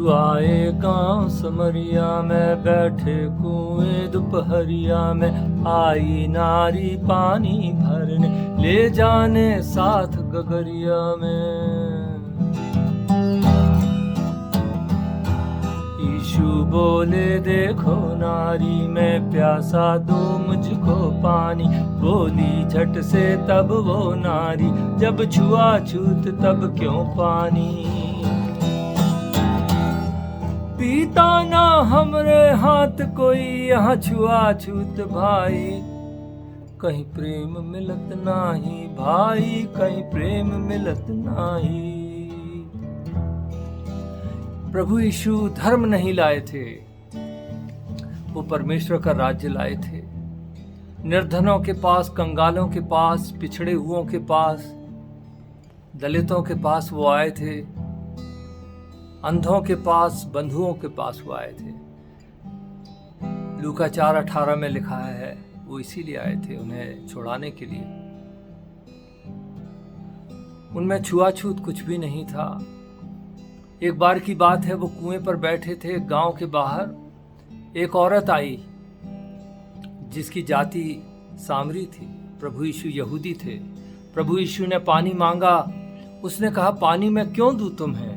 यीशु आए गांव समरिया में, बैठे कुएं दोपहरिया में, आई नारी पानी भरने, ले जाने साथ गगरिया में। यीशु बोले देखो नारी, मैं प्यासा दो मुझको पानी। बोली झट से तब वो नारी, जब छुआ छूत तब क्यों पानी। पीता ना हमरे हाथ कोई, यहाँ छुआ छूत भाई। कहीं प्रेम मिलत नाही भाई, कहीं प्रेम मिलत नाही। प्रभु यीशु धर्म नहीं लाए थे, वो परमेश्वर का राज्य लाए थे। निर्धनों के पास, कंगालों के पास, पिछड़े हुओं के पास, दलितों के पास वो आए थे। अंधों के पास, बंधुओं के पास वो आए थे। लूका 4:18 में लिखा है वो इसीलिए आए थे, उन्हें छुड़ाने के लिए। उनमें छुआछूत कुछ भी नहीं था। एक बार की बात है, वो कुएं पर बैठे थे गांव के बाहर। एक औरत आई जिसकी जाति सामरी थी। प्रभु यीशु यहूदी थे। प्रभु यीशु ने पानी मांगा। उसने कहा पानी मैं क्यों दूं तुम्हें,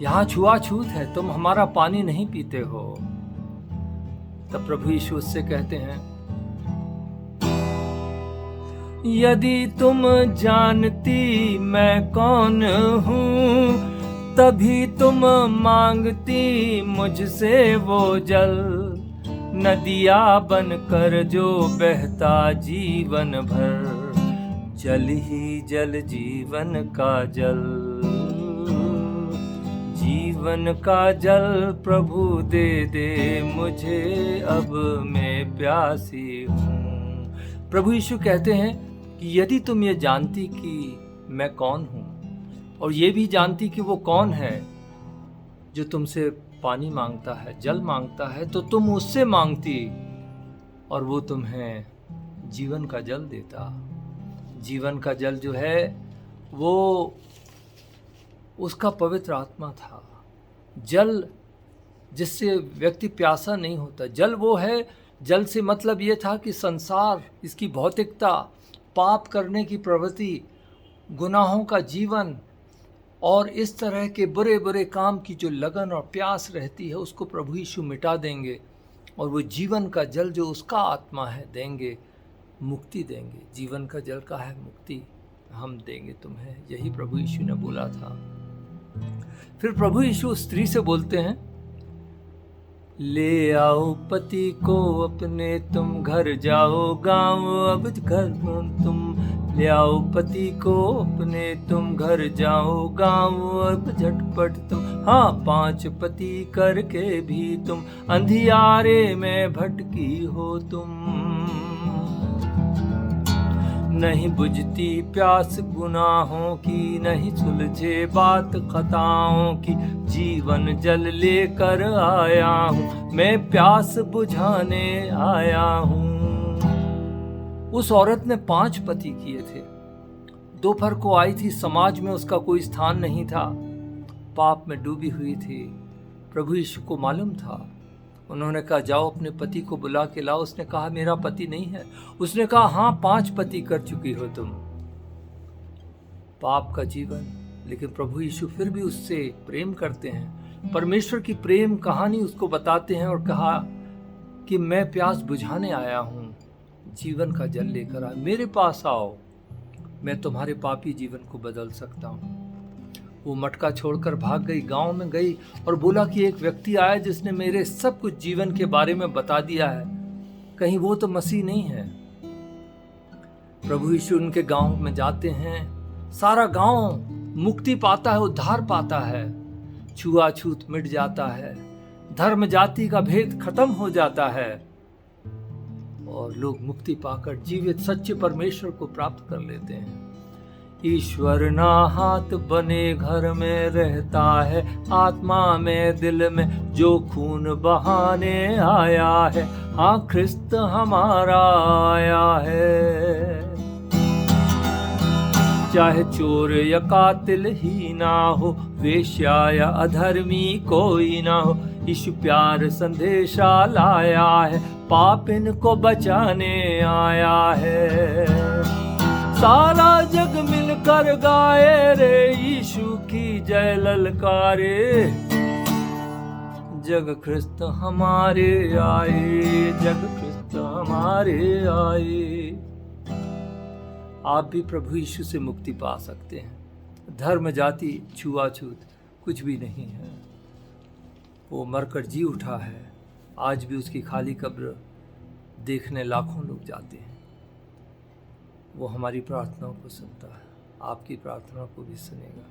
यहां छुआछूत है, तुम हमारा पानी नहीं पीते हो। तब प्रभु यीशु उससे कहते हैं, यदि तुम जानती मैं कौन हूं, तभी तुम मांगती मुझसे वो जल। नदिया बनकर जो बहता जीवन भर, जल ही जल जीवन का जल। जीवन का जल प्रभु दे दे मुझे, अब मैं प्यासी हूँ। प्रभु यीशु कहते हैं कि यदि तुम ये जानती कि मैं कौन हूँ, और ये भी जानती कि वो कौन है जो तुमसे पानी मांगता है, जल मांगता है, तो तुम उससे मांगती और वो तुम्हें जीवन का जल देता। जीवन का जल जो है वो उसका पवित्र आत्मा था। जल जिससे व्यक्ति प्यासा नहीं होता। जल वो है, जल से मतलब ये था कि संसार, इसकी भौतिकता, पाप करने की प्रवृत्ति, गुनाहों का जीवन और इस तरह के बुरे बुरे काम की जो लगन और प्यास रहती है, उसको प्रभु यीशु मिटा देंगे और वो जीवन का जल जो उसका आत्मा है देंगे, मुक्ति देंगे। जीवन का जल का है मुक्ति, हम देंगे तुम्हें, यही प्रभु यीशु ने बोला था। फिर प्रभु यीशु स्त्री से बोलते हैं, ले आओ पति को अपने, तुम घर जाओ गाँव अब घर तुम। ले आओ पति को अपने, तुम घर जाओ गाँव अब झटपट तुम। हाँ 5 पति करके भी तुम अंधियारे में भटकी हो तुम। नहीं बुझती प्यास गुनाहों की, नहीं सुलझे बात खताओं की। जीवन जल लेकर आया हूँ, मैं प्यास बुझाने आया हूँ। उस औरत ने 5 पति किए थे। दोपहर को आई थी, समाज में उसका कोई स्थान नहीं था, पाप में डूबी हुई थी। प्रभु यीशु को मालूम था। उन्होंने कहा जाओ अपने पति को बुला के लाओ। उसने कहा मेरा पति नहीं है। उसने कहा हाँ 5 पति कर चुकी हो तुम। पाप का जीवन, लेकिन प्रभु यीशु फिर भी उससे प्रेम करते हैं। परमेश्वर की प्रेम कहानी उसको बताते हैं और कहा कि मैं प्यास बुझाने आया हूँ, जीवन का जल लेकर आ, मेरे पास आओ, मैं तुम्हारे पापी जीवन को बदल सकता हूँ। वो मटका छोड़कर भाग गई, गांव में गई और बोला कि एक व्यक्ति आया जिसने मेरे सब कुछ जीवन के बारे में बता दिया है, कहीं वो तो मसीह नहीं है। प्रभु यीशु उनके गांव में जाते हैं, सारा गांव मुक्ति पाता है, उद्धार पाता है, छुआछूत मिट जाता है, धर्म जाति का भेद खत्म हो जाता है और लोग मुक्ति पाकर जीवित सच्चे परमेश्वर को प्राप्त कर लेते हैं। ईश्वर ना हाथ बने घर में रहता है, आत्मा में दिल में जो खून बहाने आया है। हाँ ख्रिस्त हमारा आया है। चाहे चोर या कातिल ही ना हो, वेश्या या अधर्मी कोई ना हो, यीशु प्यार संदेशा लाया है, पाप इनको बचाने आया है। सारा जग मिलकर गाए रे, यीशु की जय ललकारे, जग ख्रिस्त हमारे आए, जग ख्रिस्त हमारे आए। आप भी प्रभु यीशु से मुक्ति पा सकते हैं। धर्म, जाति, छुआछूत कुछ भी नहीं है। वो मरकर जी उठा है, आज भी उसकी खाली कब्र देखने लाखों लोग जाते हैं। वो हमारी प्रार्थनाओं को सुनता है, आपकी प्रार्थना को भी सुनेगा।